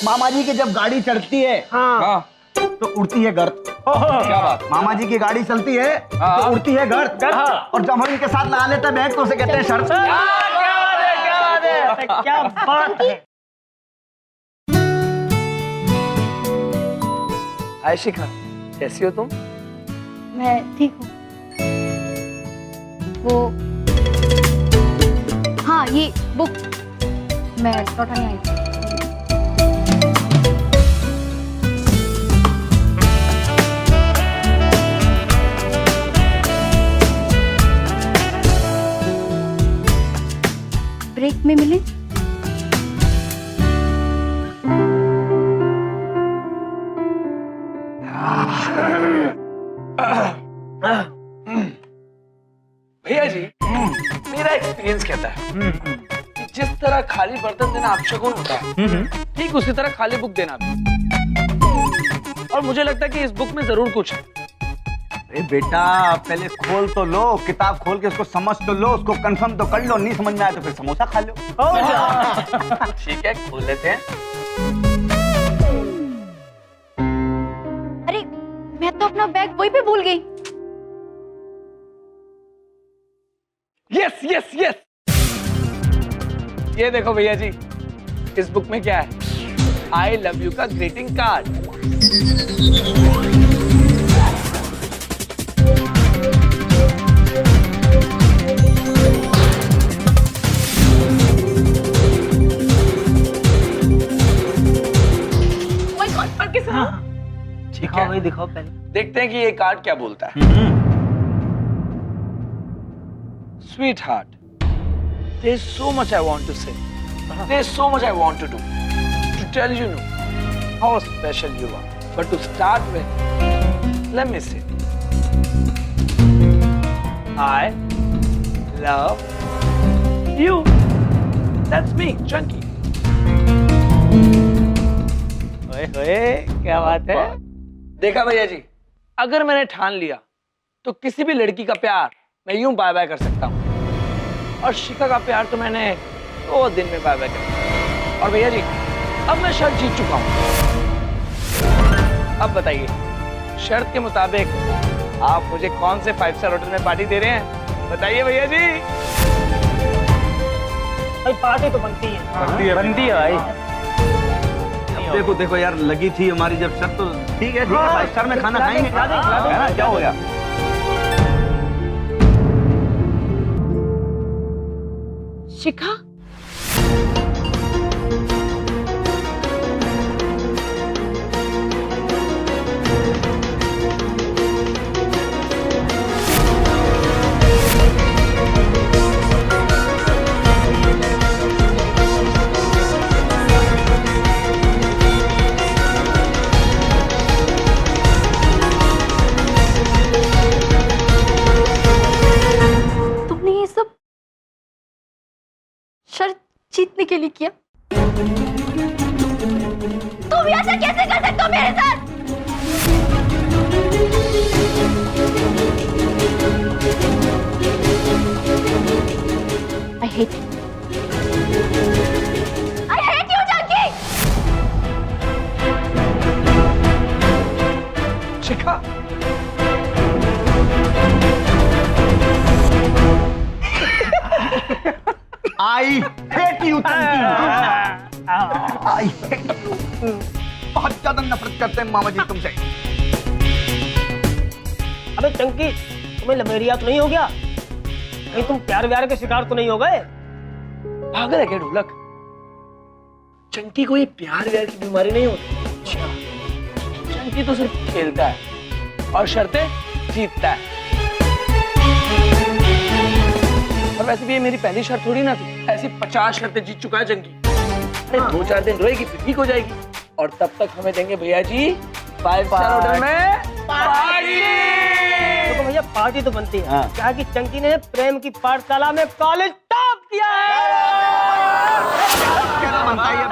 मामा जी की जब गाड़ी चढ़ती है हाँ तो उड़ती है गर्द। क्या बात। मामा जी की गाड़ी चलती है तो उड़ती है गर्द। और जब हम इनके साथ लगा लेते हैं बैग तो उसे कहते हैं शर्त। क्या बात है। हाय शिखा, कैसी हो तुम? मैं ठीक हूँ। वो हाँ, ये बुक मैं लौटाने आई थी। ब्रेक में मिले। भैया जी, मेरा एक्सपीरियंस कहता है कि जिस तरह खाली बर्तन देना अपशगुन होता है, ठीक उसी तरह खाली बुक देना भी। और मुझे लगता है कि इस बुक में जरूर कुछ है। अरे बेटा, पहले खोल तो लो, किताब खोल के उसको समझ तो लो, उसको कंफर्म तो कर लो। नहीं समझ में आया तो फिर समोसा खा लो। ठीक है, खोल लेते हैं। अरे मैं तो अपना बैग वहीं पे भूल गई। यस यस यस, ये देखो भैया जी, इस बुक में क्या है? आई लव यू का ग्रीटिंग कार्ड। ठीक है, दिखाओ पहले। देखते हैं कि ये कार्ड क्या बोलता है। Sweetheart, there's so much I want to say. There's so much I want to do. To tell you how special you are. But to start with, let me say, I love you. That's me, Chunky. क्या बात है। देखा भैया जी, अगर मैंने ठान लिया तो किसी भी लड़की का प्यार मैं यूं बाय बाय कर सकता हूँ। और शिखा का प्यार तो मैंने 2 दिन में बाय बाय कर दिया। और भैया जी, अब मैं शर्त जीत चुका हूँ। अब बताइए, शर्त के मुताबिक आप मुझे कौन से 5 स्टार होटल में पार्टी दे रहे हैं? बताइए भैया जी। भाई पार्टी तो बनती है। बनती है भाई। देखो देखो यार, लगी थी हमारी जब शर्त तो ठीक है 5 स्टार में खाना खाएंगे। है ना, क्या हो गया? शिखा, तुमने ये सब शर्त जीतने के लिए किया? तुम ऐसा कैसे कर सकते हो मेरे साथ? I hate you. I hate you, Jackie. Shikha, I hate you. I hate you. बहुत ज्यादा नफरत करते हैं मामा जी तुमसे। अबे चंकी, तुम्हें लमेरिया तो नहीं हो गया? कहीं तुम प्यार व्यार के शिकार तो नहीं हो गए? पागल है क्या ढोलक? चंकी को ये प्यार व्यार की बीमारी नहीं होती। चंकी तो सिर्फ खेलता है और शर्तें जीतता है। और वैसे भी ये मेरी पहली शर्त थोड़ी ना थी। ऐसी 50 शर्तें जीत चुका है चंकी। 2-4 दिन रोएगी फिर ठीक हो जाएगी। और तब तक हमें देंगे भैया जी 5 स्टार होटल में पार्टी। तो भैया पार्टी तो बनती है। हाँ। क्या कि चंकी ने प्रेम की पाठशाला में कॉलेज टॉप किया है। क्या बनता है ये?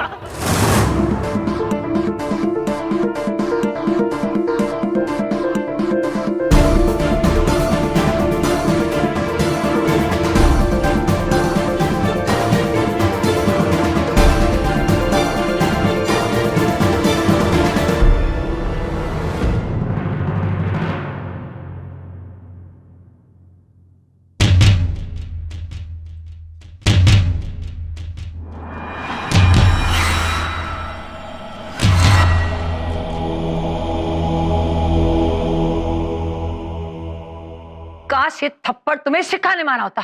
काश ये थप्पड़ तुम्हें शिखा ने मारा होता।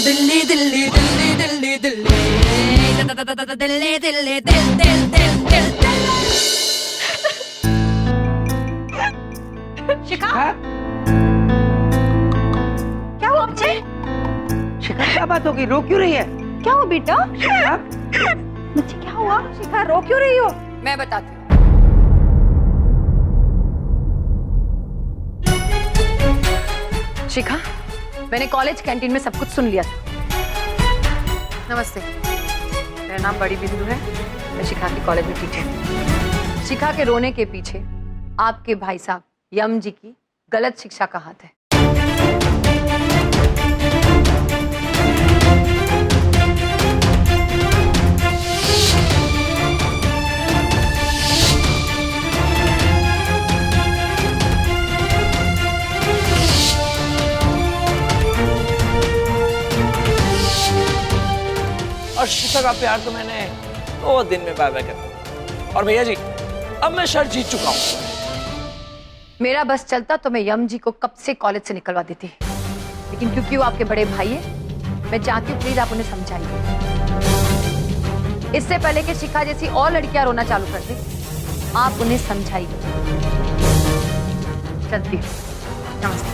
दिल्ली दिल्ली दिल्ली दिल्ली दिल्ली दिल्ली दिल्ली दिल दिल दिल दिल शिखा क्या हुआ बच्चे? शिखा क्या बात होगी, रो क्यों रही है? क्या हुआ बेटा? शिखा बच्चे क्या हुआ? शिखा रो क्यों रही हो? मैं बताती हूँ। शिखा, मैंने कॉलेज कैंटीन में सब कुछ सुन लिया था। नमस्ते, मेरा नाम बड़ी बिंदु है। मैं शिखा के कॉलेज में टीचर हूँ। शिखा के रोने के पीछे आपके भाई साहब यम जी की गलत शिक्षा का हाथ है। और शिखा का प्यार तो मैंने 2 दिन में बाय बाय कर दिया। और भैया जी, अब मैं शर्त जीत चुका हूँ। मेरा बस चलता तो मैं यम जी को कब से कॉलेज से निकलवा देती, लेकिन क्योंकि वो आपके बड़े भाई है, मैं चाहती हूँ प्लीज आप उन्हें समझाइए, इससे पहले कि शिखा जैसी और लड़कियां रोना चालू कर दे। आप उन्हें समझाइए। चलती हूँ। नमस्ते।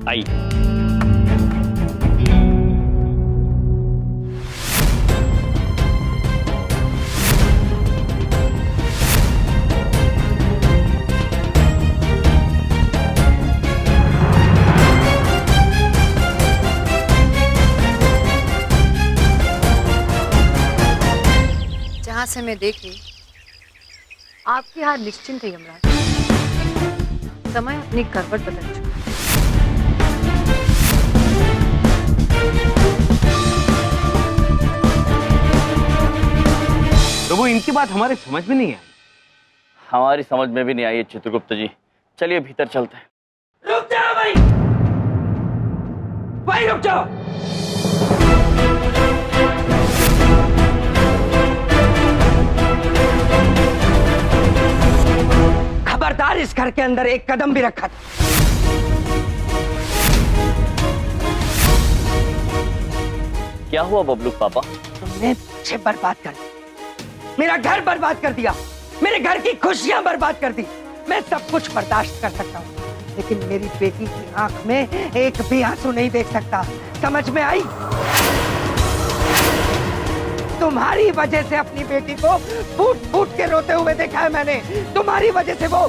आई जहां से मैं देख रही, आपकी हार निश्चिंत है यमराज। समय अपनी करवट बदल चुका। तो वो इनकी बात हमारे समझ में नहीं आई। हमारी समझ में भी नहीं आई है चित्रगुप्त जी। चलिए भीतर चलते हैं। रुक जाओ भाई, भाई रुक जाओ। खबरदार, इस घर के अंदर एक कदम भी रखा था। क्या हुआ बबलू पापा? तुमने मुझे बर्बाद कर दिया, मेरा घर बर्बाद कर दिया, मेरे घर की खुशियां बर्बाद कर दी। मैं सब कुछ बर्दाश्त कर सकता हूँ, लेकिन मेरी बेटी की आंख में एक भी आंसू नहीं देख सकता। समझ में आई? तुम्हारी वजह से अपनी बेटी को फूट फूट के रोते हुए देखा है मैंने। तुम्हारी वजह से वो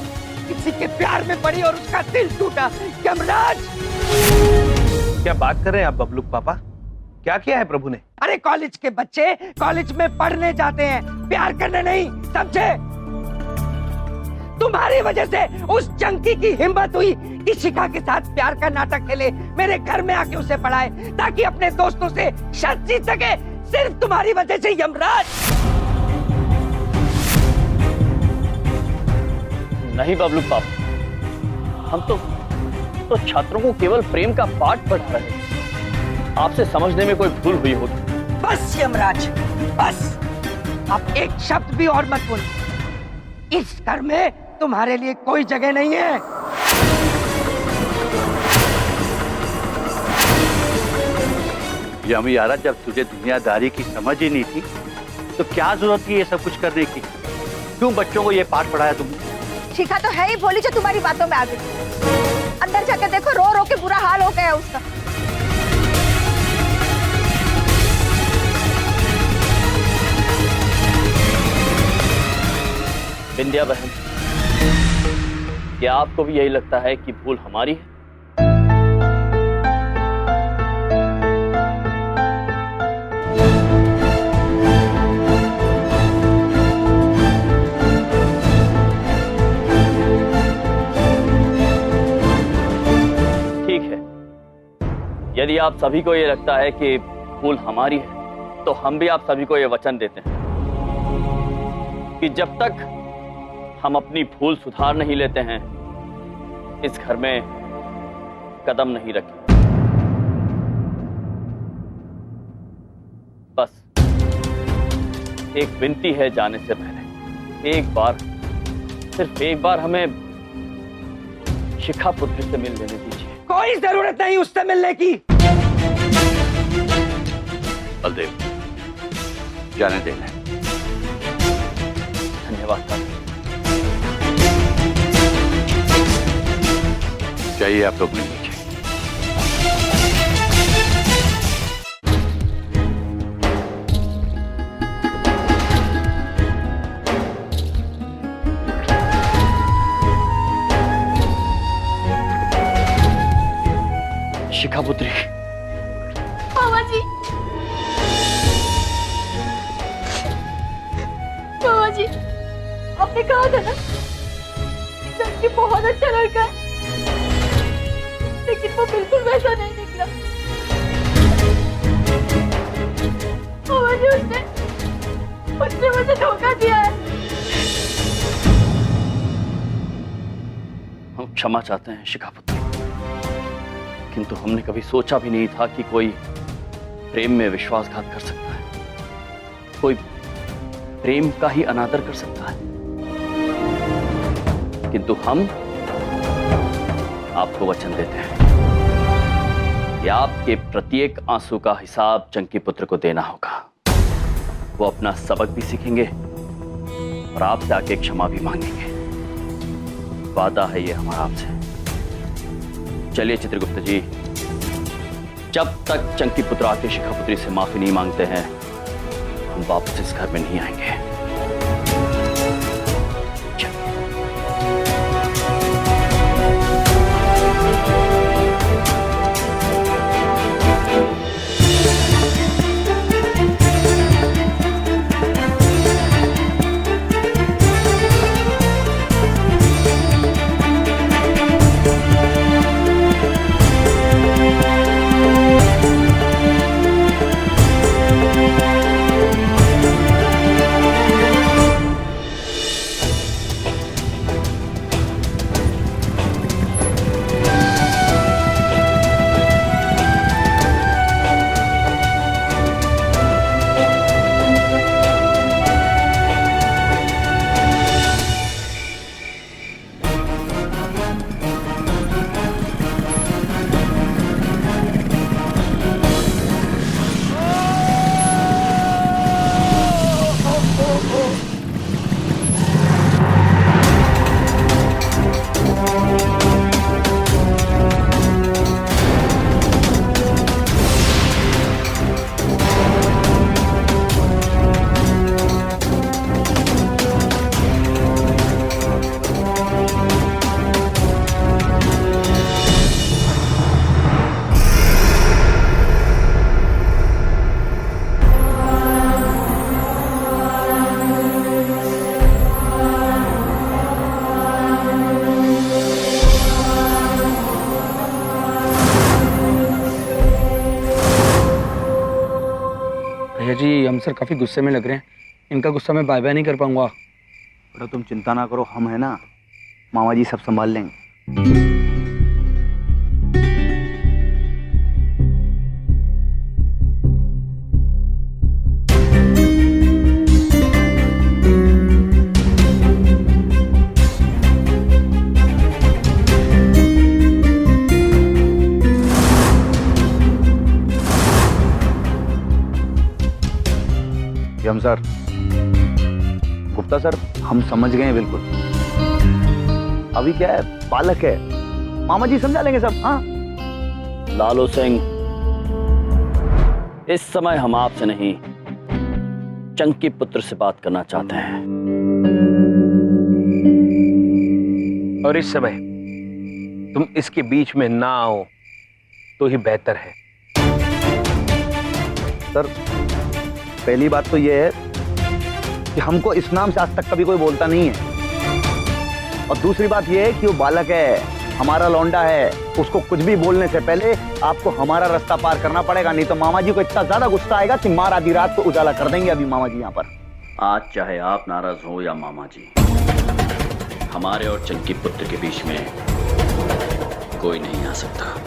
किसी के प्यार में पड़ी और उसका दिल टूटा। यमराज, क्या बात कर रहे हैं आप बबलू पापा? क्या किया है प्रभु ने? अरे कॉलेज के बच्चे कॉलेज में पढ़ने जाते हैं, प्यार करने नहीं, समझे? तुम्हारी वजह से उस जंकी की हिम्मत हुई कि शिखा के साथ प्यार का नाटक खेले, मेरे घर में आके उसे पढ़ाए ताकि अपने दोस्तों से शर्त जीत सके। सिर्फ तुम्हारी वजह से यमराज। नहीं बबलू पापा, हम तो छात्रों को केवल प्रेम का पाठ पढ़ा रहे हैं। आपसे समझने में कोई भूल हुई होगी। बस यमराज, बस। अब एक शब्द भी और मत बोलो। इस घर में तुम्हारे लिए कोई जगह नहीं है। यमियारा, जब तुझे दुनियादारी की समझ ही नहीं थी तो क्या जरूरत थी ये सब कुछ करने की? क्यों बच्चों को ये पाठ पढ़ाया तुमने? शिखा तो है ही भोली जो तुम्हारी बातों में आ गई। अंदर जाकर देखो, रो रो के बुरा हाल हो गया उसका। विंध्या बहन, क्या आपको भी यही लगता है कि भूल हमारी है? यदि आप सभी को ये लगता है कि भूल हमारी है, तो हम भी आप सभी को ये वचन देते हैं कि जब तक हम अपनी भूल सुधार नहीं लेते हैं, इस घर में कदम नहीं रखें। बस एक विनती है, जाने से पहले एक बार, सिर्फ एक बार हमें शिखा पुत्री से मिल लेने दीजिए। कोई जरूरत नहीं उससे मिलने की। बलदेव, जाने देना। धन्यवाद सर। चाहिए आप लोग मिल लीजिए। शिखा पुत्री, मामा जी, मामा जी, आपने कहा था ना कि बहुत अच्छा लड़का है, लेकिन वो बिल्कुल वैसा नहीं निकला। मामा जी, उसने मुझे धोखा दिया है। हम क्षमा चाहते हैं शिखा पुत्री, किंतु हमने कभी सोचा भी नहीं था कि कोई प्रेम में विश्वासघात कर सकता है, कोई प्रेम का ही अनादर कर सकता है। किंतु हम आपको वचन देते हैं कि आपके प्रत्येक आंसू का हिसाब चंकी पुत्र को देना होगा। वो अपना सबक भी सीखेंगे और आपसे आके क्षमा भी मांगेंगे। वादा है ये हमारा आपसे। चलिए चित्रगुप्त जी, जब तक चंकी पुत्र आके शिखा पुत्री से माफी नहीं मांगते हैं, हम वापस इस घर में नहीं आएंगे। भैया जी, हम सर काफी गुस्से में लग रहे हैं। इनका गुस्सा मैं बाय बाय नहीं कर पाऊंगा। बेटा तुम चिंता ना करो, हम है ना, मामा जी सब संभाल लेंगे। यम सर, गुप्ता सर, हम समझ गए हैं बिल्कुल। अभी क्या है, बालक है, मामा जी समझा लेंगे सब। हाँ लालू सिंह, इस समय हम आपसे नहीं, चंकी पुत्र से बात करना चाहते हैं। और इस समय तुम इसके बीच में ना आओ तो ही बेहतर है। सर, पहली बात तो यह है कि हमको इस नाम से आज तक कभी कोई बोलता नहीं है, और दूसरी बात यह है कि वो बालक है, हमारा लौंडा है, उसको कुछ भी बोलने से पहले आपको हमारा रास्ता पार करना पड़ेगा, नहीं तो मामा जी को इतना ज्यादा गुस्सा आएगा कि मार आधी रात को उजाला कर देंगे अभी मामा जी यहाँ पर। आज चाहे आप नाराज हो या मामा जी, हमारे और चंकी पुत्र के बीच में कोई नहीं आ सकता।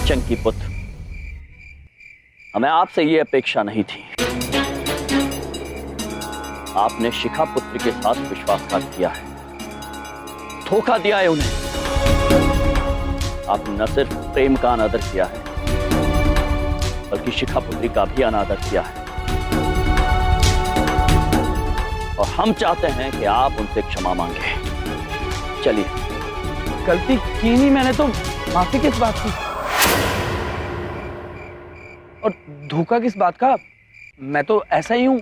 चंकी पुत्र, हमें आपसे ये अपेक्षा नहीं थी। आपने शिखा पुत्र के साथ विश्वासघात किया है, धोखा दिया है उन्हें। आपने न सिर्फ प्रेम का अनादर किया है, बल्कि शिखा पुत्री का भी अनादर किया है। और हम चाहते हैं कि आप उनसे क्षमा मांगे। चलिए। गलती की नहीं मैंने, तो माफी किस बात की और धोखा किस बात का? मैं तो ऐसा ही हूं।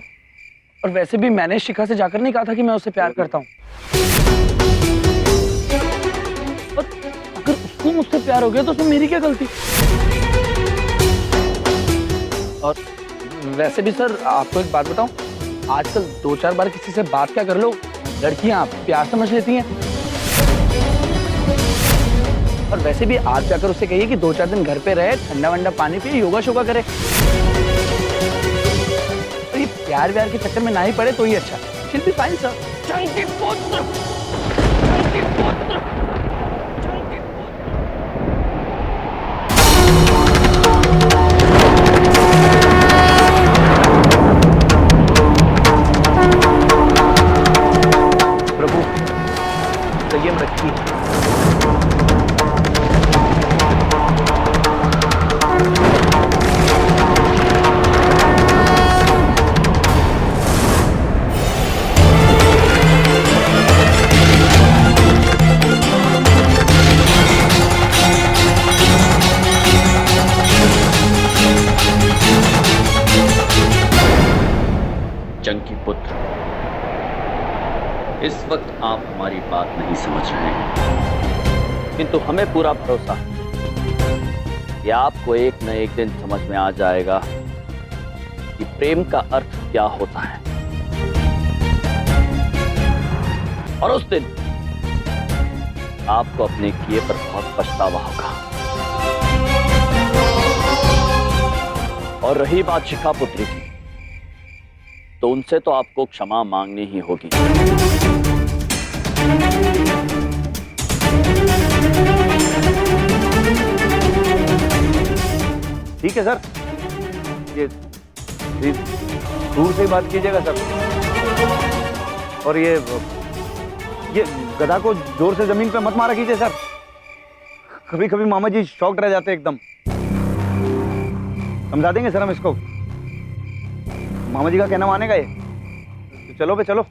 और वैसे भी मैंने शिखा से जाकर नहीं कहा था कि मैं उससे प्यार करता हूं। और अगर उसको मुझसे प्यार हो गया तो उसमें मेरी क्या गलती? और वैसे भी सर, आपको एक बात बताऊं, आजकल 2-4 बार किसी से बात क्या कर लो, लड़कियां प्यार समझ लेती हैं। और वैसे भी आप जाकर उससे कहिए कि 2-4 दिन घर पे रहे, ठंडा वंडा पानी पिए, योगा शोगा करे। और ये प्यार व्यार के चक्कर में ना ही पड़े तो ही अच्छा। She'll be fine, sir. Chunky पुत्र, चंकी पुत्र, चंकी पुत्र। प्रभु, संयम रखिए। चंकी पुत्र, इस वक्त आप हमारी बात नहीं समझ रहे हैं, किंतु हमें पूरा भरोसा है कि आपको एक न एक दिन समझ में आ जाएगा कि प्रेम का अर्थ क्या होता है। और उस दिन आपको अपने किए पर बहुत पछतावा होगा। और रही बात शिखा पुत्री की, तो उनसे तो आपको क्षमा मांगनी ही होगी। ठीक है सर, ये दूर से ही बात कीजिएगा सर। और ये गधा को जोर से जमीन पे मत मारा कीजिए सर। कभी कभी मामा जी शॉक्ड रह जाते एकदम। समझा देंगे सर हम इसको। मामा जी का कहना मानेगा ये? तो चलो बे चलो।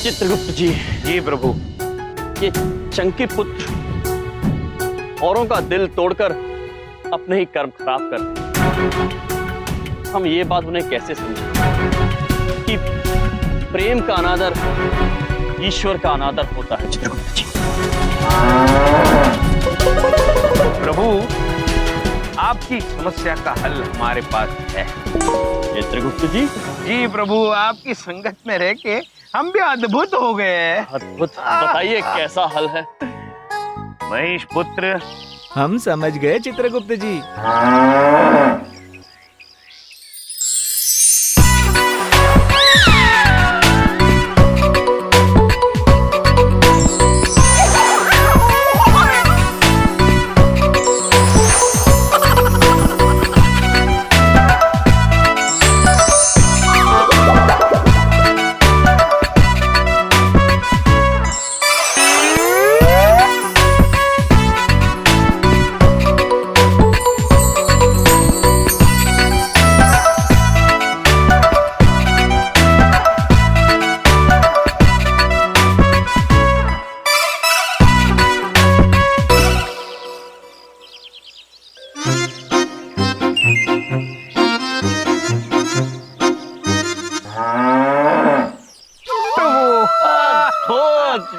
चित्रगुप्त जी। जी प्रभु। ये चंकी पुत्र औरों का दिल तोड़कर अपने ही कर्म खराब कर, हम ये बात उन्हें कैसे समझें कि प्रेम का अनादर ईश्वर का अनादर होता है। चित्रगुप्त जी, प्रभु, आपकी समस्या का हल हमारे पास है। चित्रगुप्त जी। जी प्रभु, आपकी संगत में रह के हम भी अद्भुत हो गए हैं। अद्भुत? बताइए कैसा हल है? महेश पुत्र, हम समझ गए चित्रगुप्त जी।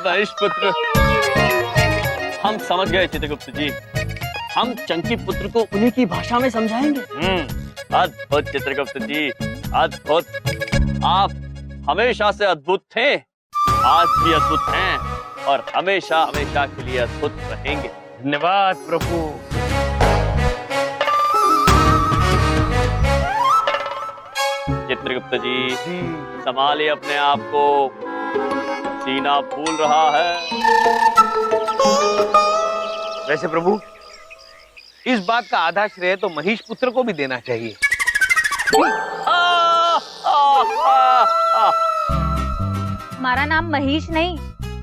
महेश पुत्र, हम समझ गए चित्रगुप्त जी। हम चंकी पुत्र को उन्हीं की भाषा में समझाएंगे। अद्भुत चित्रगुप्त जी, अद्भुत। आप हमेशा से अद्भुत थे, आज भी अद्भुत हैं और हमेशा हमेशा के लिए अद्भुत रहेंगे। धन्यवाद प्रभु। चित्रगुप्त जी, संभालिए अपने आप को, सीना फूल रहा है। वैसे प्रभु, इस बात का आधा श्रेय तो महेश पुत्र को भी देना चाहिए। हमारा नाम महेश नहीं,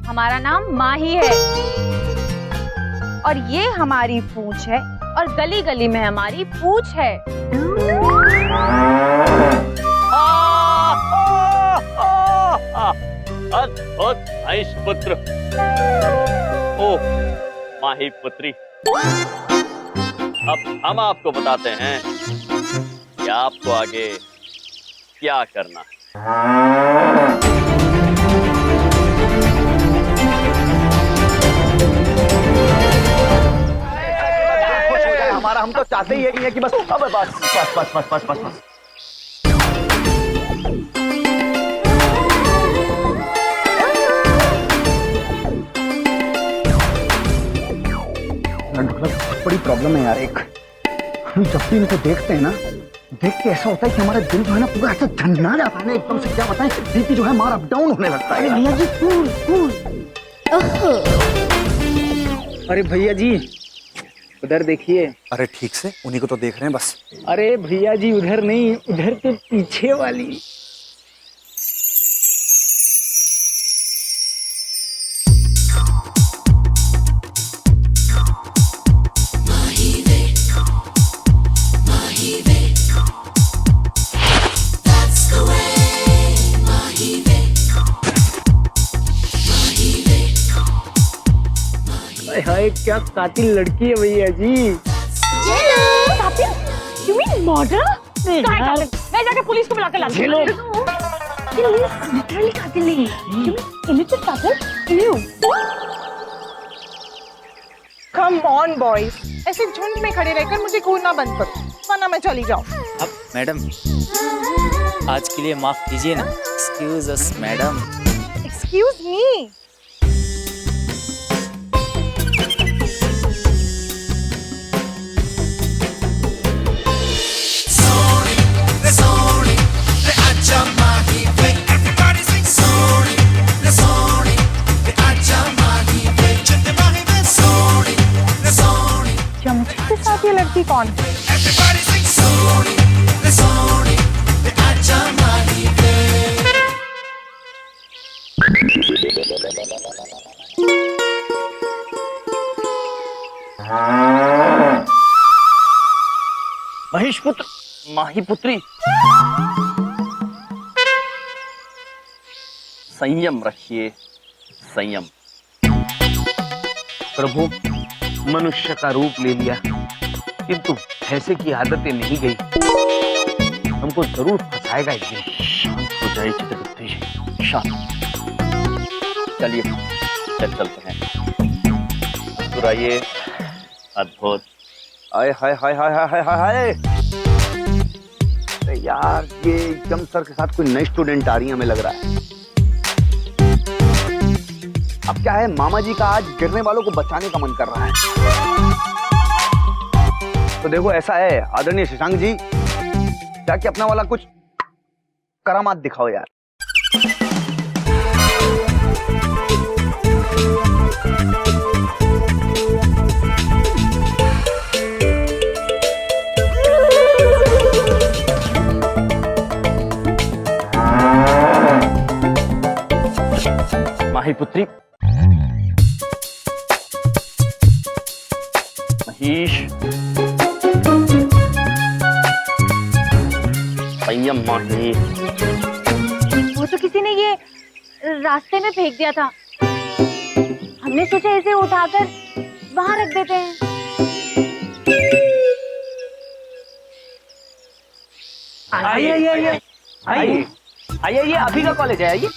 हमारा नाम माही है। और ये हमारी पूंछ है और गली गली में हमारी पूंछ है। अद्भुत महेश पुत्र। ओ माही पुत्री, अब हम आपको बताते हैं कि आपको आगे क्या करना है। हमारा हम तो चाहते ही यही है कि बस अब बस बस बस बस बस बस बस। बहुत बड़ी प्रॉब्लम है यार। एक हम जब भी इनको देखते हैं ना, देख के ऐसा होता है कि हमारा दिल जो है ना पूरा ऐसा झंझना जाता है ना, एकदम से क्या बताएं, बीपी जो है हमारा अप डाउन होने लगता है। भैया जी कूल कूल। अरे भैया जी उधर देखिए। अरे ठीक से, उन्हीं को तो देख रहे हैं बस। अरे भैया जी उधर नहीं, उधर के पीछे वाली। हाय क्या कातिल लड़की है भैया जी। कातिल? You mean murder? मैं जाके पुलिस को बुलाकर लाती हूँ। लिटरली कातिल नहीं, you mean illicit कातिल? You? Come on boys, ऐसे झुंड में खड़े रहकर मुझे घूरना बंद करो, वरना मैं चली जाऊँ। अब मैडम आज के लिए माफ कीजिए ना। एक्सक्यूज अस मैडम। Excuse me. चमचे के साथ ये लड़की कौन है? महेश पुत्र, माही पुत्री, संयम रखिए, संयम। प्रभु, मनुष्य का रूप ले लिया, किंतु ऐसे की आदतें नहीं गई। हमको जरूर फंसाएगा एक दिन। शांत हो जाइए चित्रगुप्त जी, शांत। चलिए चलते हैं। मुस्कुराइए। अद्भुत। हाय हाय हाय हाय हाय हाय हाय। अरे यार, ये एकदम सर के साथ कोई नई स्टूडेंट आ रही है, हमें लग रहा है। अब क्या है, मामा जी का आज गिरने वालों को बचाने का मन कर रहा है। तो देखो ऐसा है आदरणीय शशांक जी, जाके अपना वाला कुछ करामात दिखाओ यार। माही पुत्री महीश, संयम माही। वो तो किसी ने ये रास्ते में फेंक दिया था, हमने सोचा इसे उठाकर वहां रख देते हैं। आइए आइए आइए आइए आइए आइए, अभी का कॉलेज है, आइए।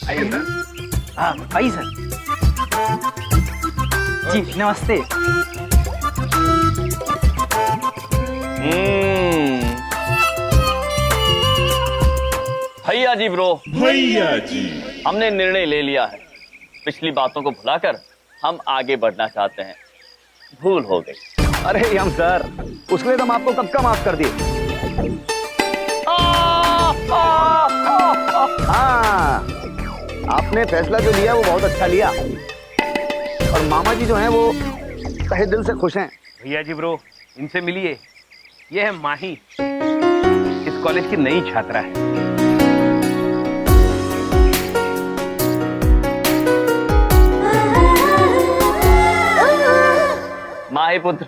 हाँ आइए सर जी, नमस्ते। भैया जी ब्रो, भैया जी, हमने निर्णय ले लिया है। पिछली बातों को भुलाकर हम आगे बढ़ना चाहते हैं। भूल हो गई। अरे यम सर, उसके लिए तो हम आपको कब का माफ कर दिए। हाँ, आपने फैसला जो लिया वो बहुत अच्छा लिया, और मामा जी जो हैं वो तहे दिल से खुश हैं। भैया जी ब्रो, इनसे मिलिए। ये है माही, इस कॉलेज की नई छात्रा है। माही पुत्र,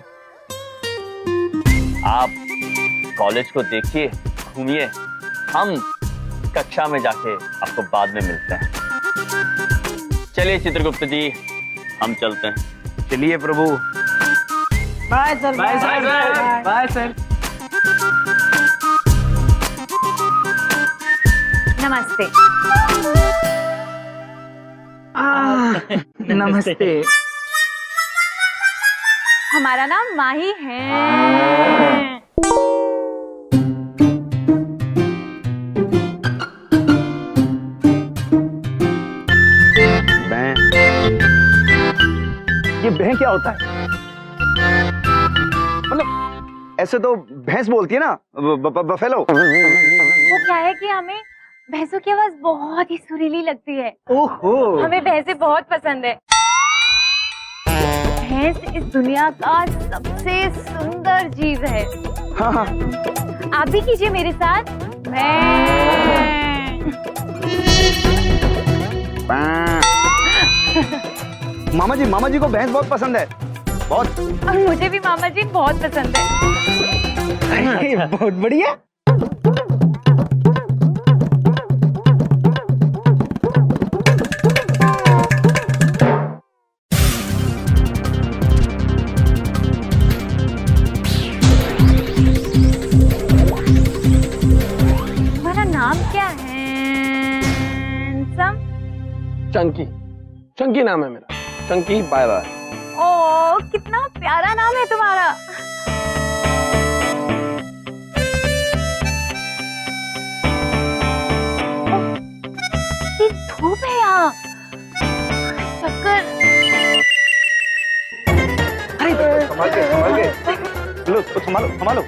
आप कॉलेज को देखिए, घूमिए। हम कक्षा में जाके आपको बाद में मिलते हैं। चलिए चित्रगुप्त जी, हम चलते हैं। चलिए प्रभु। Bye sir, bye sir, bye sir. नमस्ते। नमस्ते। हमारा नाम माही है। ये भैं क्या होता है? मतलब ऐसे तो भैंस बोलती है ना, बफेलो। वो क्या है कि हमें भैंसों की आवाज बहुत ही सुरीली लगती है। ओहो, हमें भैंसें बहुत पसंद है। भैंस इस दुनिया का सबसे सुंदर जीव है। हाँ हाँ, आप भी कीजिए मेरे साथ। मामा जी को भैंस बहुत पसंद है, बहुत। और मुझे भी मामा जी बहुत पसंद है। बहुत बढ़िया। तुम्हारा नाम क्या है? चंकी। चंकी नाम है मेरा, चंकी। Bye bye. ओ, कितना प्यारा नाम है तुम्हारा। धूप है यहाँ। चक्कर। अरे संभाल के लो, तो संभालो।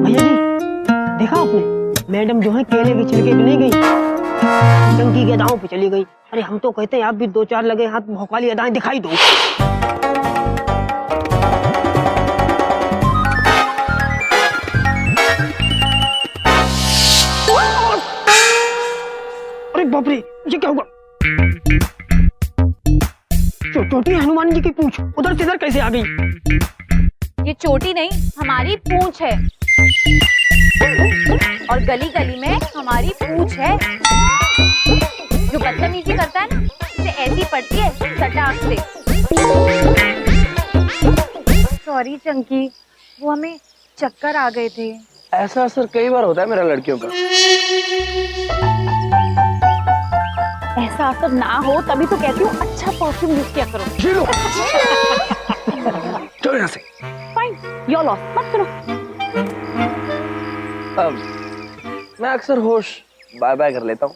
भैया जी, देखा आपने, मैडम जो है केले के छिलके पे नहीं गई, चंकी के अदाओं पे चली गई। अरे हम तो कहते हैं आप भी दो चार लगे हाथ भौकाली अदाएं दिखाई दो। अरे बाप रे, ये क्या हुआ? चोटी है हनुमान जी की पूंछ, उधर से इधर कैसे आ गई? ये चोटी नहीं, हमारी पूंछ है। और गली गली में हमारी पूंछ है। जो बदतमीजी करता है ना, उसे ऐसी पड़ती है सटाक से। सॉरी चंकी, वो हमें चक्कर आ गए थे। ऐसा असर कई बार होता है मेरा लड़कियों का। ऐसा असर ना हो तभी तो कहती हूँ अच्छा परफ्यूम यूज किया करो। चलो यहाँ से। फाइन, योर लॉस, मत सुनो। मैं अक्सर होश बाय बाय कर लेता हूँ।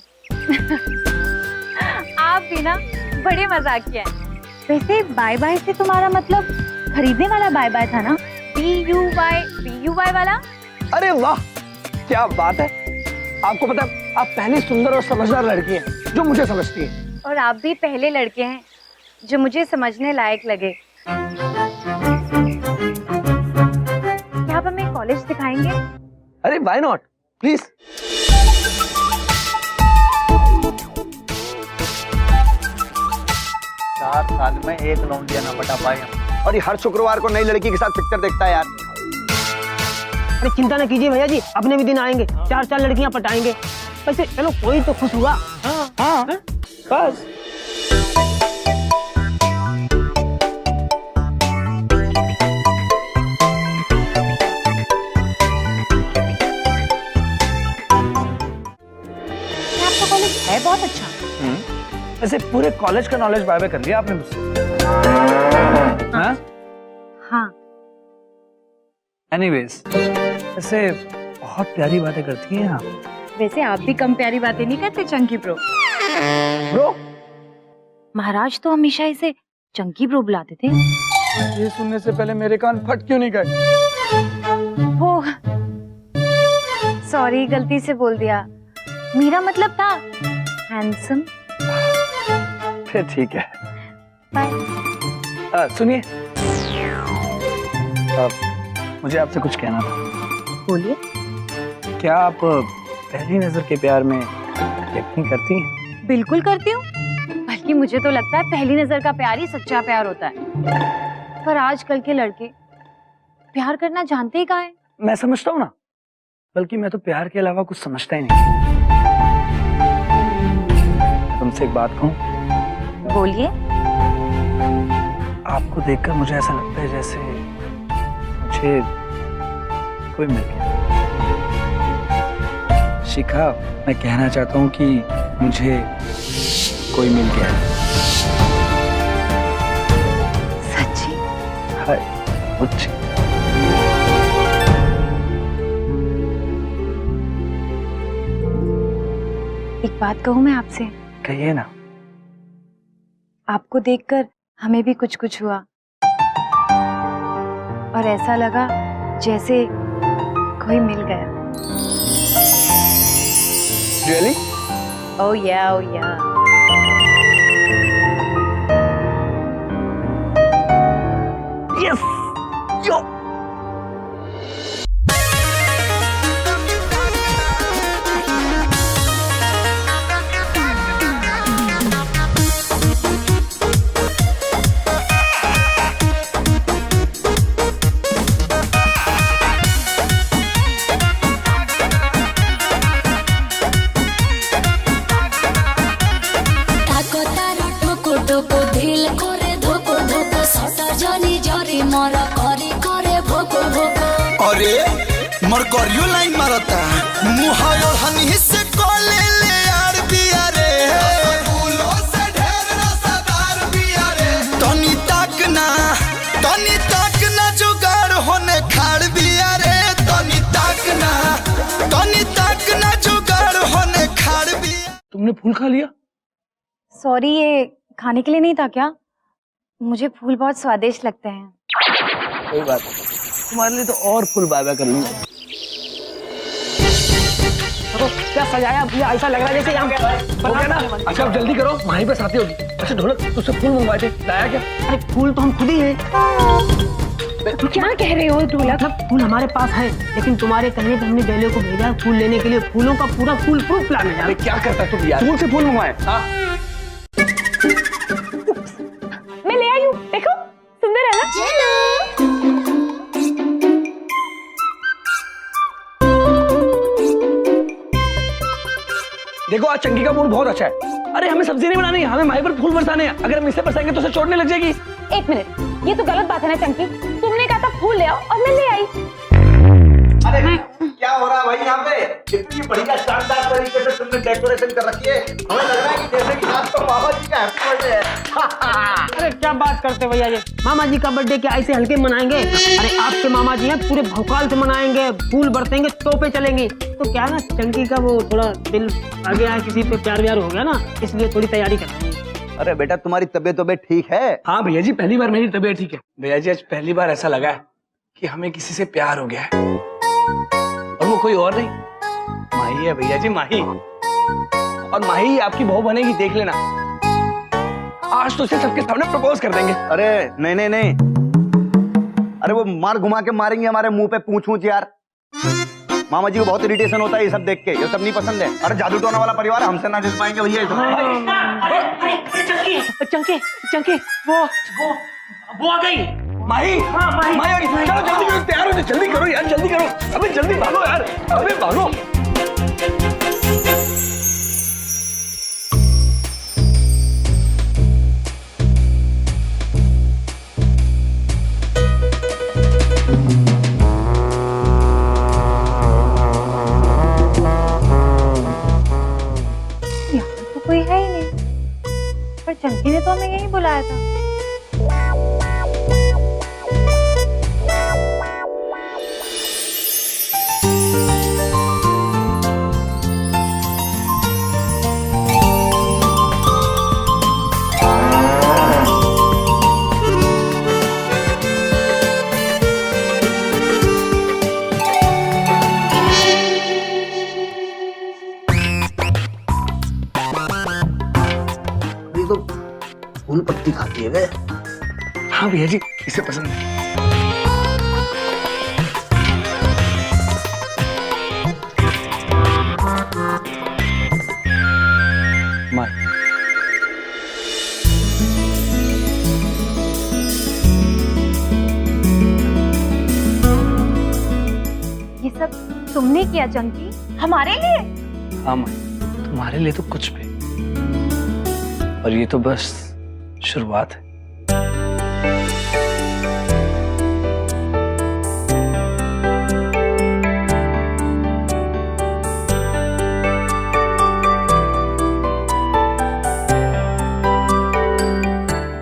आप भी ना बड़े मजाकिया हैं। वैसे बाय बाय से तुम्हारा मतलब खरीदने वाला बाय बाय था ना? BUY वाला? अरे वाह, क्या बात है। आपको पता है, आप पहली सुंदर और समझदार लड़की हैं जो मुझे समझती है। और आप भी पहले लड़के हैं जो मुझे समझने लायक लगे। क्या आप हमें कॉलेज दिखाएंगे? अरे व्हाई नॉट, प्लीज। 4 साल में एक लौंडिया ना पटा पाए हम। और ये हर शुक्रवार को नई लड़की के साथ पिक्चर देखता है यार। अरे चिंता न कीजिए भैया जी, अपने भी दिन आएंगे, 4 लड़कियां पटाएंगे। वैसे चलो कोई तो खुश हुआ। हाँ, बस। आपका कॉलेज है बहुत अच्छा। वैसे पूरे कॉलेज का नॉलेज बाय बाय कर लिया आपने मुझसे। हाँ? हाँ। एनीवेज, वैसे बहुत प्यारी बातें करती हैं आप। वैसे आप भी कम प्यारी बातें नहीं करते चंकी ब्रो। ब्रो? महाराज तो हमेशा इसे चंकी ब्रो बुलाते थे। ये सुनने से पहले मेरे कान फट क्यों नहीं गए? वो सॉरी, गलती से बोल दिया। मेरा मतलब था हैंडसम। फिर ठीक है। बाय। सुनिए, मुझे आपसे कुछ कहना था। बोलिए। क्या आप पहली नजर के प्यार में यकीन करती हैं? बिल्कुल करती हूँ। बल्कि मुझे तो लगता है पहली नजर का प्यार ही सच्चा प्यार होता है। पर आजकल के लड़के प्यार करना जानते ही कहाँ हैं? मैं समझता हूँ ना, बल्कि मैं तो प्यार के अलावा कुछ समझता ही नहीं। तुमसे एक बात कहूँ? बोलिए। आपको देखकर मुझे ऐसा लगता है जैसे मुझे कोई मिल गया। शिखा, मैं कहना चाहता हूँ कि मुझे कोई मिल गया है। सच्ची? हाय, सच्ची। एक बात कहूँ मैं आपसे? कहिए ना। आपको देखकर हमें भी कुछ कुछ हुआ और ऐसा लगा जैसे कोई मिल गया। Really? Oh yeah, oh yeah. Yes! Yo! अरे मरकरियो लाइन मारता मुहायो हनी से कोले ले यार बिया रे फूलों से ढेर रसदार बिया रे तनी तक ना जुगाड़ होने खाड़ बिया रे तनी तक ना जुगाड़ होने खाड़ बिया। तुमने फूल खा लिया? सॉरी, ये खाने के लिए नहीं था क्या? मुझे फूल बहुत स्वादिष्ट लगते हैं। कोई बात नहीं, तुम्हारे लिए तो और फुल बाय बाय कर लूंगा। तो क्या सजाया भैया, ऐसा लग रहा है जैसे यहाँ हो गया ना? अच्छा अब जल्दी करो, वहीं पे साथी होगी। अच्छा ढोलक, तुझसे फूल मंगवाए थे, लाया क्या? अरे फूल तो हम खुद ही हैं। क्या कह रहे हो ढोलक? मतलब फूल हमारे पास है, लेकिन तुम्हारे कहने पे हमने बेले को भेजा है फूल लेने के लिए। फूलों का पूरा फूल प्रूफ प्लान है। अरे क्या करता तू यार? फूल से फूल मंगवाए? हाँ, मैं ले देखो आज चंकी का मूड बहुत अच्छा है। अरे हमें सब्जी नहीं बनानी, हमें माही पर फूल बरसाने हैं। अगर हम इसे बरसाएंगे तो उसे चोटने लग जाएगी। एक मिनट, ये तो गलत बात है ना चंकी। तुमने कहा था फूल ले आओ और मैं ले आई। अरे क्या हो रहा है भाई यहाँ पे? कितनी बढ़िया शानदार तरीके से तुमने डेकोरेशन कर रखी है। हमें लग रहा है कि जैसे कि आज तो मामा जी का हैप्पी बर्थडे है। अरे क्या बात करते भैया जी, मामा जी का बर्थडे क्या ऐसे हल्के मनाएंगे? अरे आपके मामा जी हैं, पूरे भौकाल से मनाएंगे, फूल बरसेंगे, तोपे चलेंगी। तो क्या ना चंकी का वो थोड़ा दिल आ गया, किसी पे प्यार व्यार हो गया ना, इसलिए थोड़ी तैयारी कर रही है। अरे बेटा तुम्हारी तबीयत ठीक है? हाँ भैया जी, पहली बार मेरी तबीयत ठीक है। भैया जी आज पहली बार ऐसा लगा है कि हमें किसी से प्यार हो गया है, और वो कोई और नहीं, माही है भैया जी, माही। और माही आपकी बहू बनेगी, देख लेना। आज तो उसे सबके सामने प्रपोज कर देंगे। अरे नहीं नहीं नहीं, अरे वो मार घुमा के मारेंगे हमारे मुंह पे पूछ पूछ यार। मामा जी को बहुत इरिटेशन होता है ये सब देख के, ये सब नहीं पसंद है। अरे जादू टोना वाला परिवार है, हमसे ना जिस पाएंगे भैया ये सब। चंकी चंकी वो आ गई। माही, हाँ माही, माही आ गई। चलो जल्दी करो, तैयार हो जाओ, जल्दी करो यार, जल्दी करो। अबे जल्दी भागो यार, अबे भागो। यहाँ तो कोई है ही नहीं, पर चंकी ने तो हमें यहीं बुलाया था। फूल पत्ती खाती है वे। हाँ भैया जी, इसे पसंद है। माही, ये सब तुमने किया चंकी, हमारे लिए? हाँ माही, तुम्हारे लिए तो कुछ भी, और ये तो बस शुरुआत है।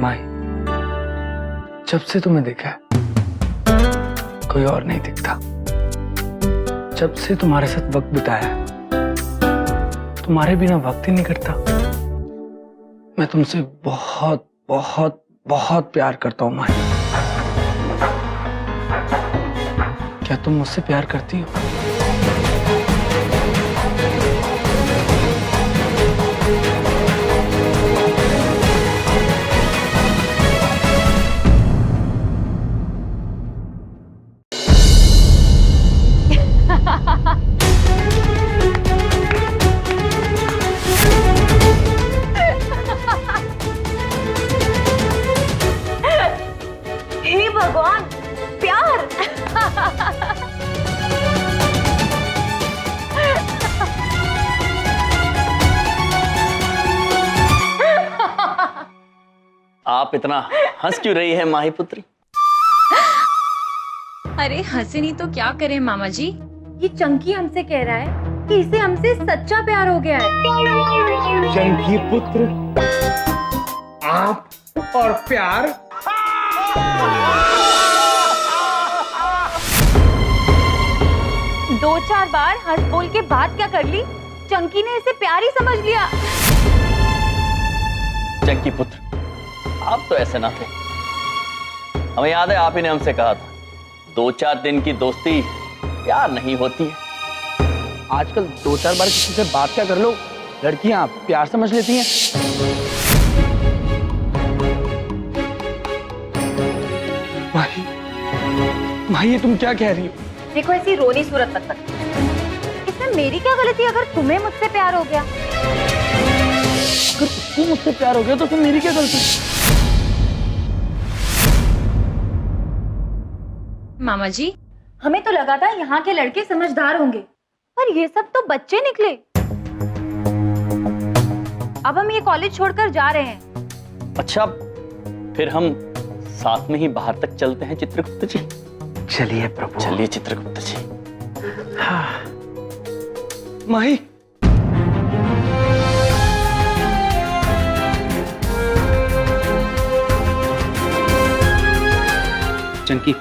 माही, जब से तुम्हें देखा है कोई और नहीं दिखता। जब से तुम्हारे साथ वक्त बिताया है, तुम्हारे बिना वक्त ही नहीं करता। मैं तुमसे बहुत बहुत बहुत प्यार करता हूँ माही। क्या तुम मुझसे प्यार करती हो? हे भगवान, प्यार। आप इतना हंस क्यों रही है माही पुत्री? अरे हंसे नहीं तो क्या करें मामा जी, ये चंकी हमसे कह रहा है कि इसे हमसे सच्चा प्यार हो गया है। चंकी पुत्र, आप और प्यार। दो चार बार हंस बोल के बात क्या कर ली, चंकी ने इसे प्यार ही समझ लिया। चंकी पुत्र, आप तो ऐसे ना थे। हमें याद है आप ही ने हमसे कहा था 2-4 दिन की दोस्ती प्यार नहीं होती है। आजकल 2-4 बार किसी से बात क्या कर लो, लड़कियां प्यार समझ लेती हैं। माही, माही ये तुम क्या कह रही हो? देखो ऐसी रोनी सूरत मत रखो, इसमें मेरी क्या गलती अगर तुम्हें मुझसे प्यार हो गया? अगर उसको मुझसे प्यार हो गया तो फिर मेरी क्या गलती? मामा जी, हमें तो लगा था यहाँ के लड़के समझदार होंगे, पर ये सब तो बच्चे निकले। अब हम ये कॉलेज छोड़कर जा रहे हैं। अच्छा, फिर हम साथ में ही बाहर तक चलते हैं चित्रगुप्त जी। चलिए प्रभु। चलिए चित्रगुप्त जी। माही, चंकी,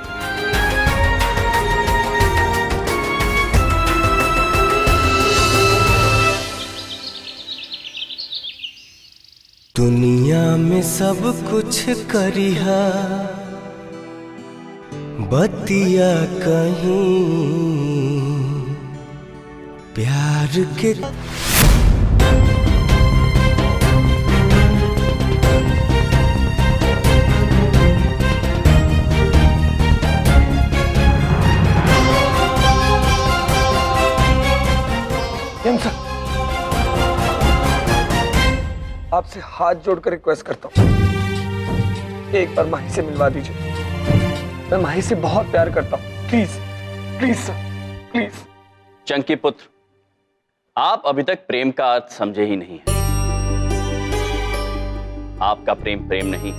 दुनिया में सब कुछ करिहा बतिया कहीं प्यार के यम सर, आपसे हाथ जोड़कर रिक्वेस्ट करता हूँ, एक बार माही से मिलवा दीजिए। मैं माही से बहुत प्यार करता हूँ, please please sir, please. Chunky पुत्र, आप अभी तक प्रेम का अर्थ समझे ही नहीं है। आपका प्रेम प्रेम नहीं,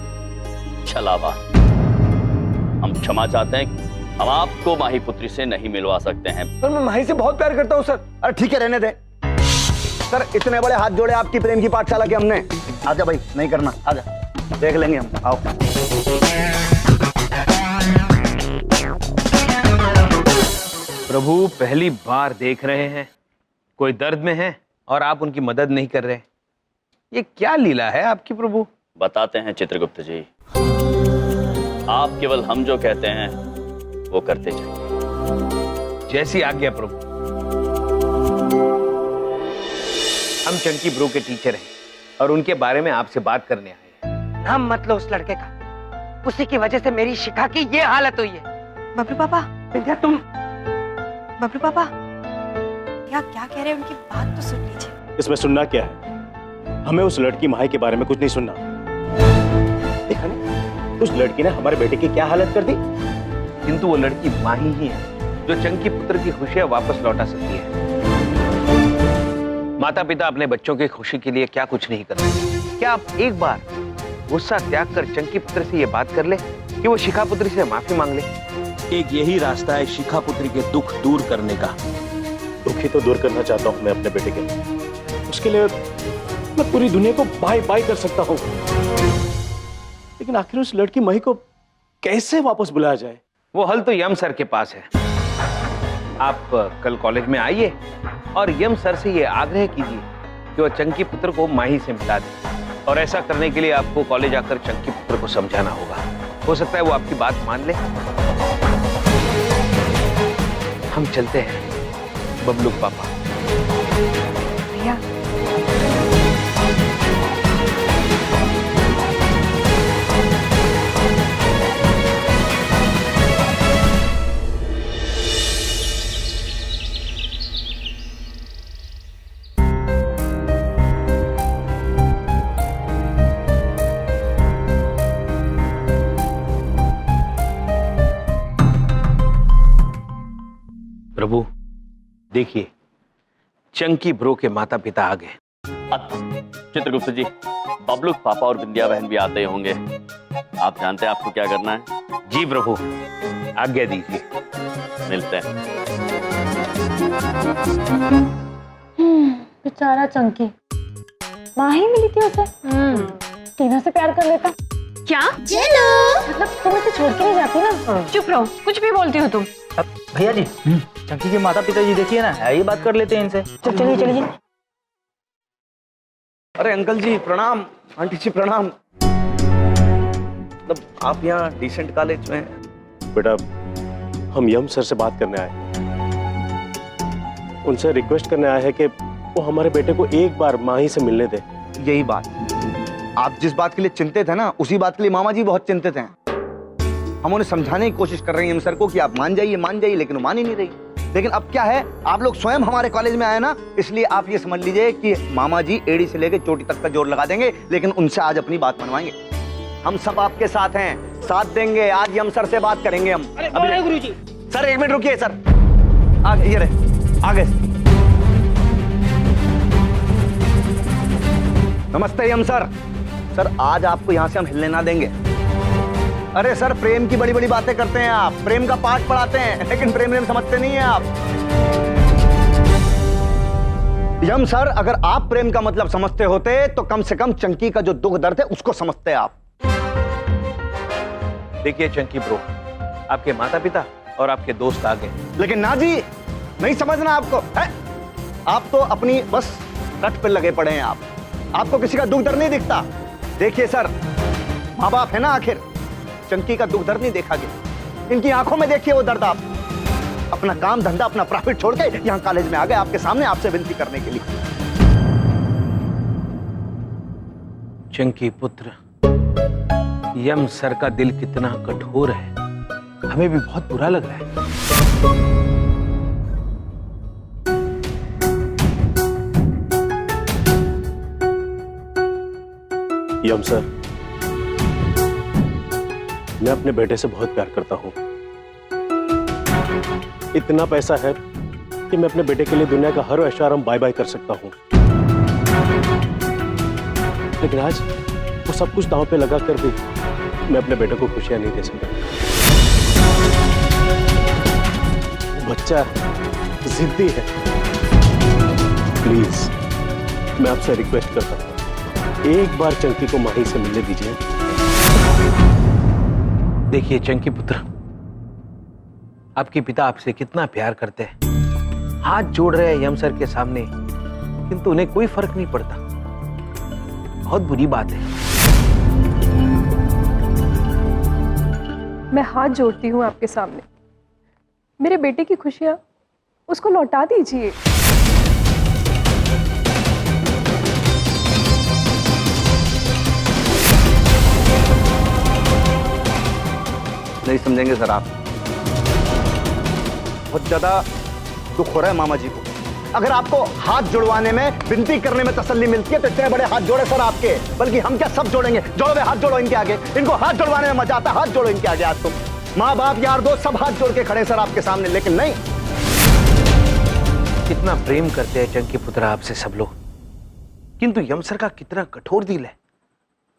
छलावा। हम क्षमा चाहते हैं, हम आपको माही पुत्री से नहीं मिलवा सकते हैं। सर मैं माही से बहुत प्यार करता हूँ सर। अरे ठीक है, रहने दे सर। इतने बड़े हाथ जोड़े आपकी प्रेम की पाठशाला के हमने। आजा भाई, नहीं करना, आजा, देख लेंगे हम। आओ। प्रभु पहली बार देख रहे हैं, कोई दर्द में है और आप उनकी मदद नहीं कर रहे। ये क्या लीला है आपकी प्रभु? बताते हैं चित्रगुप्त जी। आप केवल हम जो कहते हैं वो करते जाइए। जैसी आज्ञा प्रभु। हम चंकी ब्रो के टीचर हैं और उनके बारे में आपसे बात करने आए हैं। नाम मत लो उस लड़के का, उसी की वजह से मेरी शिखा की ये हालत हुई है। बबलू पापा, विद्या तुम। बबलू पापा, क्या क्या कह रहे हैं, उनकी बात तो सुन लीजिए। इसमें सुनना क्या है? हमें उस लड़की माही के बारे में कुछ नहीं सुनना। देखा ना, उस लड़की ने हमारे बेटे की क्या हालत कर दी। किंतु वो लड़की माही ही है जो चंकी पुत्र की खुशियां वापस लौटा सकती है। माता पिता अपने बच्चों की खुशी के लिए क्या कुछ नहीं करते। क्या आप एक बार गुस्सा त्याग कर चंकी पुत्र से ये बात कर ले कि वो शिखा पुत्री से माफी मांग ले? एक यही रास्ता है शिखा पुत्री के दुख दूर करने का। दुख ही तो दूर करना चाहता हूं मैं अपने बेटे के। उसके लिए मैं पूरी दुनिया को बाय बाय कर सकता हूं, लेकिन आखिर उस लड़की माही को कैसे वापस बुलाया जाए? वो हल तो यम सर के पास है। आप कल कॉलेज में आइए और यम सर से ये आग्रह कीजिए कि वो चंकी पुत्र को माही से मिला दे। और ऐसा करने के लिए आपको कॉलेज आकर चंकी पुत्र को समझाना होगा। हो सकता है वो आपकी बात मान ले। हम चलते हैं बबलू पापा। भैया, प्रभु देखिए, चंकी ब्रो के माता पिता आ गए। चित्रगुप्त जी, बबलू पापा और विंध्या बहन भी आते होंगे। आप जानते हैं आपको क्या करना है? जी प्रभु, आज्ञा दीजिए। मिलते हैं। बेचारा चंकी, माही मिली थी उसे, टीना से प्यार कर लेता। क्या? मतलब तुम इसे छोड़ के नहीं जाती ना। चुप रहो, कुछ भी बोलती हो तुम। भैया जी, चंकी के माता पिता जी देखिए ना, यही बात कर लेते हैं इनसे। चलिए चलिए। अरे अंकल जी प्रणाम, आंटी जी प्रणाम। मतलब आप यहाँ डिसेंट कॉलेज में? बेटा, हम यम सर से बात करने आए। उनसे रिक्वेस्ट करने आए हैं कि वो हमारे बेटे को एक बार माही से मिलने दे। यही बात, आप जिस बात के लिए चिंतित है ना, उसी बात के लिए मामा जी बहुत चिंतित हैं। हम उन्हें समझाने की कोशिश कर रहे हैं सर को कि आप मान जाइए, लेकिन वो मान ही नहीं रही। लेकिन अब क्या है, आप लोग स्वयं हमारे कॉलेज में आए ना, इसलिए आप ये समझ लीजिए कि मामा जी एड़ी से लेकर चोटी तक का जोर लगा देंगे, लेकिन उनसे आज अपनी बात मनवाएंगे। हम सब आपके साथ हैं, साथ देंगे। आज यम सर से बात करेंगे हम। अरे गुरुजी। सर एक मिनट रुकिए सर, आगे ये रहे, आगे। नमस्ते यम सर। सर आज आपको यहाँ से हम हिलने ना देंगे। अरे सर प्रेम की बड़ी बड़ी बातें करते हैं आप, प्रेम का पाठ पढ़ाते हैं, लेकिन प्रेम समझते नहीं है आप। यम सर अगर आप प्रेम का मतलब समझते होते तो कम से कम चंकी का जो दुख दर्द है उसको समझते आप। देखिए चंकी ब्रो, आपके माता पिता और आपके दोस्त आ गए। लेकिन ना जी, नहीं समझना आपको है? आप तो अपनी बस रट पे लगे पड़े हैं आप। आपको किसी का दुख दर्द नहीं दिखता। देखिए सर, माँ बाप है ना आखिर, चंकी का दुख दर्द नहीं देखा गया, इनकी आंखों में देखिए वो दर्द। आप अपना काम धंधा अपना प्रॉफिट छोड़ के यहाँ कॉलेज में आ गए आपके सामने आपसे विनती करने के लिए। चंकी पुत्र, यम सर का दिल कितना कठोर है, हमें भी बहुत बुरा लग रहा है। यम सर, मैं अपने बेटे से बहुत प्यार करता हूं। इतना पैसा है कि मैं अपने बेटे के लिए दुनिया का हर ऐशआराम बाय बाय कर सकता हूं, लेकिन आज वो सब कुछ दांव पे लगा कर भी मैं अपने बेटे को खुशियां नहीं दे सकता। बच्चा जिद्दी है। प्लीज मैं आपसे रिक्वेस्ट करता हूं, एक बार चंकी को माही से मिलने दीजिए। देखिए चंकी पुत्र, आपके पिता आपसे कितना प्यार करते हैं, हाथ जोड़ रहे हैं यम सर के सामने, किंतु उन्हें कोई फर्क नहीं पड़ता। बहुत बुरी बात है। मैं हाथ जोड़ती हूँ आपके सामने, मेरे बेटे की खुशियां उसको लौटा दीजिए। नहीं समझेंगे सर आप। बहुत ज्यादा दुख हो रहा है मामा जी को। अगर आपको हाथ जुड़वाने में, विनती करने में तसल्ली मिलती है तो इतने बड़े हाथ जोड़े सर आपके, बल्कि हम क्या सब जोड़ेंगे। जोड़ो हाथ जोड़ो इनके आगे, इनको हाथ जुड़वाने में मजा आता है, हाथ जोड़ो इनके आगे। आज तुम माँ बाप यार दोस्त सब हाथ जोड़ के खड़े सर आपके सामने, लेकिन नहीं। कितना प्रेम करते हैं चंकी पुत्र आपसे सब लोग, किंतु यम सर का कितना कठोर दिल है,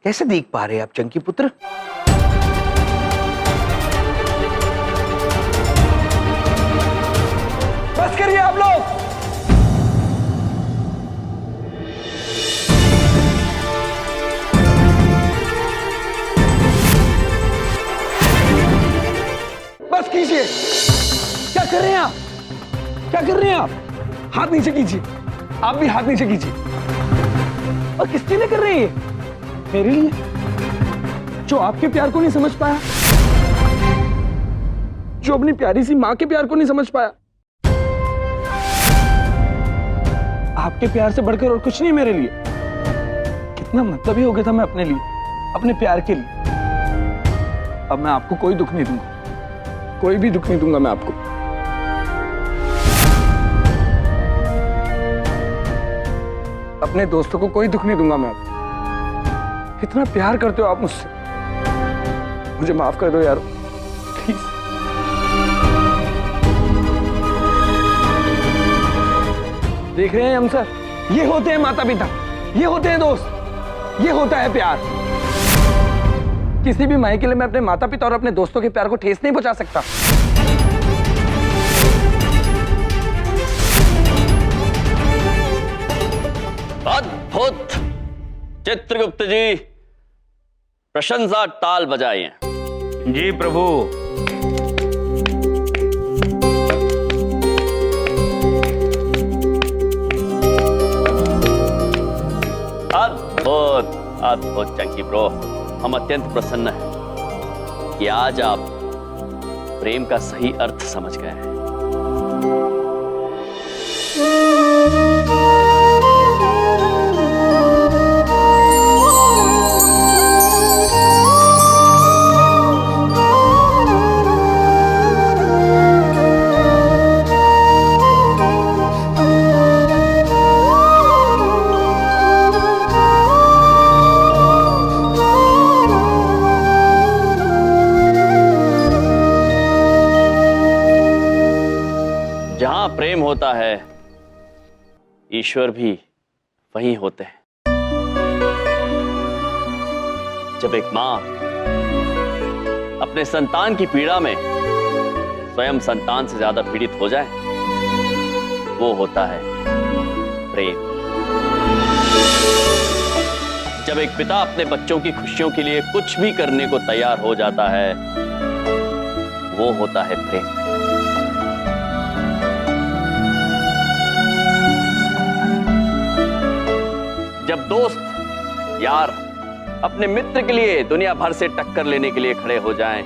कैसे देख पा रहे हैं आप चंकी पुत्र? बस करिए आप लोग। बस कीजिए। क्या कर रहे हैं आप? क्या कर रहे हैं आप? हाथ नीचे कीजिए। आप भी हाथ नीचे कीजिए। और किसके लिए कर रहे हैं? मेरे लिए, जो आपके प्यार को नहीं समझ पाया, जो अपनी प्यारी सी मां के प्यार को नहीं समझ पाया। आपके प्यार से बढ़कर और कुछ नहीं मेरे लिए। कितना मतलबी हो गया था मैं अपने लिए, अपने प्यार के लिए। अब मैं आपको कोई दुख नहीं दूंगा, कोई भी दुख नहीं दूंगा मैं आपको। अपने दोस्तों को कोई दुख नहीं दूंगा मैं आपको। इतना प्यार करते हो आप मुझसे, मुझे माफ कर दो यार, प्लीज। देख रहे हैं हम सर, ये होते हैं माता पिता, ये होते हैं दोस्त, ये होता है प्यार। किसी भी माँ के लिए मैं अपने माता पिता और अपने दोस्तों के प्यार को ठेस नहीं पहुंचा सकता। अद्भुत। चित्रगुप्त जी, प्रशंसा ताल बजाइए। जी प्रभु। अद्भुत अद्भुत चंकी ब्रो, हम अत्यंत प्रसन्न हैं कि आज आप प्रेम का सही अर्थ समझ गए हैं। जहां प्रेम होता है, ईश्वर भी वहीं होते हैं। जब एक मां अपने संतान की पीड़ा में स्वयं संतान से ज्यादा पीड़ित हो जाए, वो होता है प्रेम। जब एक पिता अपने बच्चों की खुशियों के लिए कुछ भी करने को तैयार हो जाता है, वो होता है प्रेम। जब दोस्त यार अपने मित्र के लिए दुनिया भर से टक्कर लेने के लिए खड़े हो जाएं,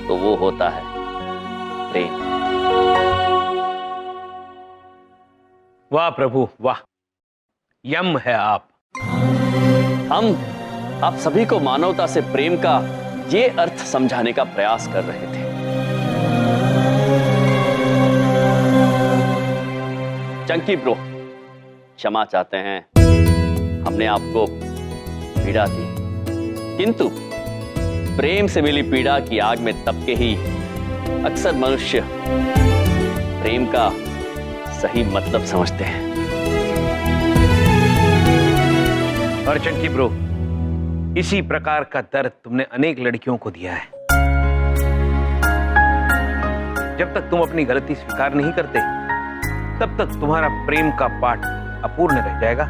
तो वो होता है प्रेम। वाह प्रभु वाह, यम है आप। हम आप सभी को मानवता से प्रेम का ये अर्थ समझाने का प्रयास कर रहे थे। चंकी ब्रो, क्षमा चाहते हैं, हमने आपको पीड़ा दी, किंतु प्रेम से मिली पीड़ा की आग में तप के ही अक्सर मनुष्य प्रेम का सही मतलब समझते हैं। और चंकी ब्रो, इसी प्रकार का दर्द तुमने अनेक लड़कियों को दिया है। जब तक तुम अपनी गलती स्वीकार नहीं करते, तब तक तुम्हारा प्रेम का पाठ अपूर्ण रह जाएगा।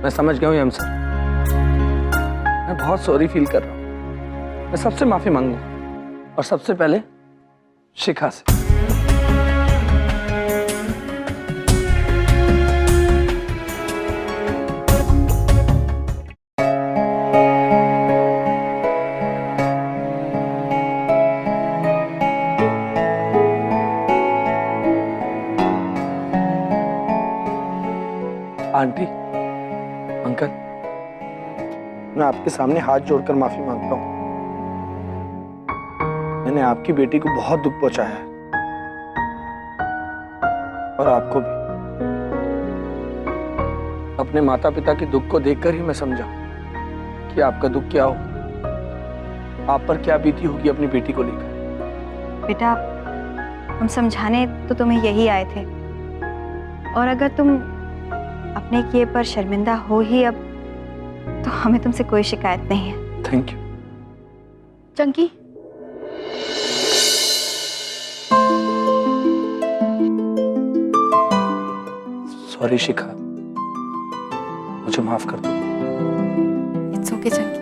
मैं समझ गया हूं यम सर, मैं बहुत सॉरी फील कर रहा हूं। मैं सबसे माफी मांगूंगा, और सबसे पहले शिखा से। आंटी, अंकल, मैं आपके सामने हाथ जोड़कर माफी मांगता हूं। मैंने आपकी बेटी को बहुत दुख पहुंचाया है, और आपको भी। अपने माता पिता के दुख को देखकर ही मैं समझा कि आपका दुख क्या हो, आप पर क्या बीती होगी अपनी बेटी को लेकर। बेटा, हम समझाने तो तुम्हें यही आए थे, और अगर तुम अपने किए पर शर्मिंदा हो ही अब, तो हमें तुमसे कोई शिकायत नहीं है। Thank you. Chunky, sorry Shikha, मुझे माफ कर दो। इट्स ओके चंकी,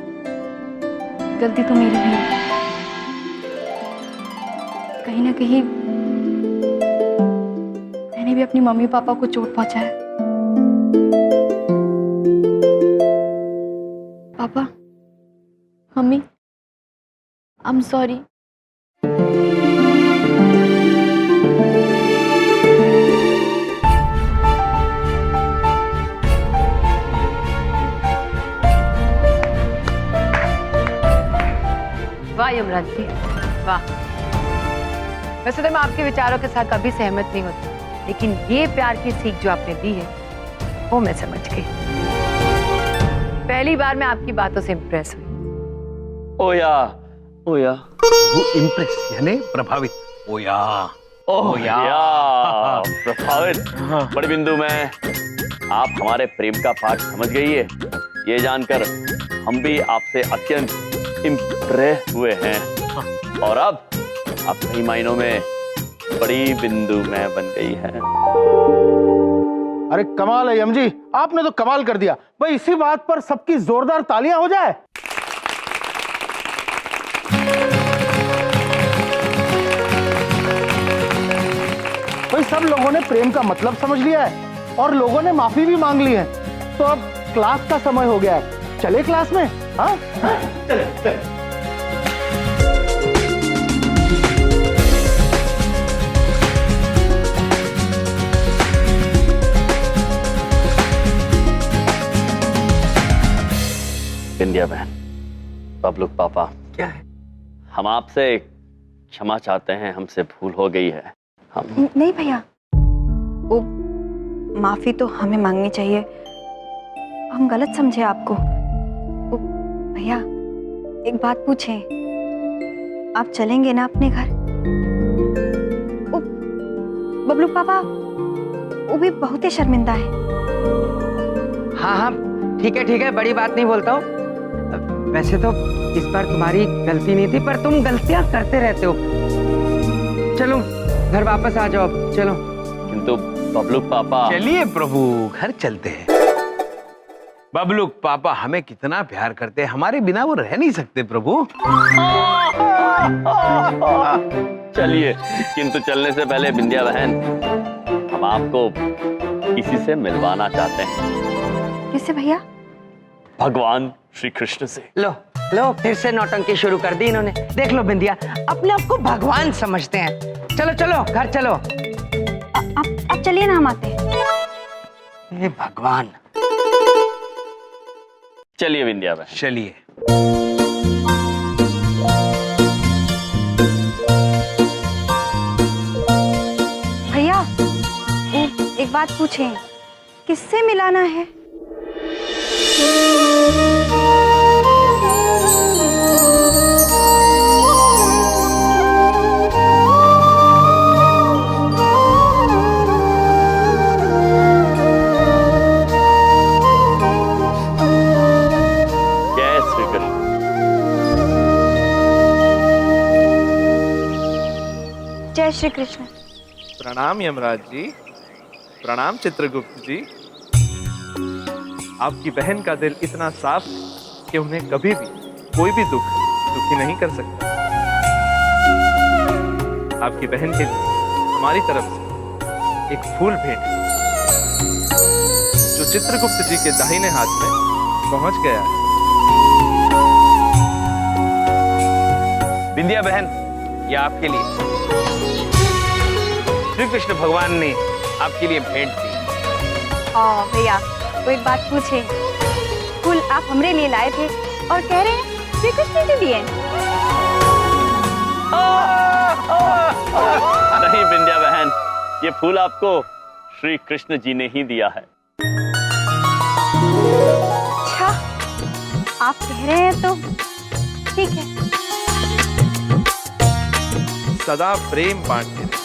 गलती तो मेरी भी है। कहीं ना कहीं मैंने भी अपनी मम्मी पापा को चोट पहुंचाया। पापा, मम्मी, आई एम सॉरी। वाह यमराज जी, वाह। वैसे तो मैं आपके विचारों के साथ कभी सहमत नहीं होती, लेकिन ये प्यार की सीख जो आपने दी है, वो मैं समझ गई। पहली बार मैं आपकी बातों से इम्प्रेस हुई। ओया, ओया। वो इम्प्रेस यानी प्रभावित। ओया, ओया, प्रभावित। बड़े बिंदु में आप हमारे प्रेम का पाठ समझ गई है, ये जानकर हम भी आपसे अत्यंत इम्प्रेस हुए हैं। और अब आप कई मायनों में बड़ी बिंदु में बन गई है। अरे कमाल है यम जी, आपने तो कमाल कर दिया भाई। इसी बात पर सबकी जोरदार तालियां हो जाए। भाई सब लोगों ने प्रेम का मतलब समझ लिया है, और लोगों ने माफी भी मांग ली है। तो अब क्लास का समय हो गया है, चले क्लास में। हाँ, चले। बिंदिया बहन, बबलू पापा, क्या है? हम आपसे क्षमा चाहते हैं, हमसे भूल हो गई है। हम नहीं भैया, वो माफी तो हमें मांगनी चाहिए। हम गलत समझे आपको। वो भैया, एक बात पूछें, आप चलेंगे ना अपने घर? वो बबलू पापा, वो भी बहुत ही शर्मिंदा है। हाँ हाँ, ठीक है, बड़ी बात नहीं बोलता हूँ। वैसे तो इस बार तुम्हारी गलती नहीं थी, पर तुम गलतियां करते रहते हो। चलो घर वापस आ जाओ अब, चलो। किंतु बबलू पापा। चलिए प्रभु, घर चलते हैं। बबलूक पापा हमें कितना प्यार करते हैं, हमारे बिना वो रह नहीं सकते प्रभु। चलिए, किंतु चलने से पहले बिंदिया बहन, हम आपको किसी से मिलवाना चाहते हैं। किससे भैया? भगवान श्री कृष्ण से। लो लो, फिर से नौटंकी शुरू कर दी इन्होंने। देख लो बिंदिया, अपने आप को भगवान समझते हैं। चलो चलो घर चलो। अब चलिए ना, हम आते हैं। ये भगवान। चलिए बिंदिया बहन, चलिए। भैया एक बात पूछें, किससे मिलाना है? जय श्री कृष्ण। जय श्री कृष्ण। प्रणाम यमराज जी। प्रणाम चित्रगुप्त जी। आपकी बहन का दिल इतना साफ कि उन्हें कभी भी कोई भी दुखी नहीं कर सकता। आपकी बहन के लिए हमारी तरफ से एक फूल भेंट है, जो चित्रगुप्त जी के दाहिने हाथ में पहुंच गया है। बिंदिया बहन, ये आपके लिए श्री कृष्ण भगवान ने आपके लिए भेंट दी। भैया कोई बात पूछे, फूल आप हमरे लिए लाए थे और कह रहे हैं श्री कृष्ण जी दिए। नहीं बिंदिया बहन, ये फूल आपको श्री कृष्ण जी ने ही दिया है। अच्छा, आप कह रहे हैं तो ठीक है। सदा प्रेम बांटते रहे।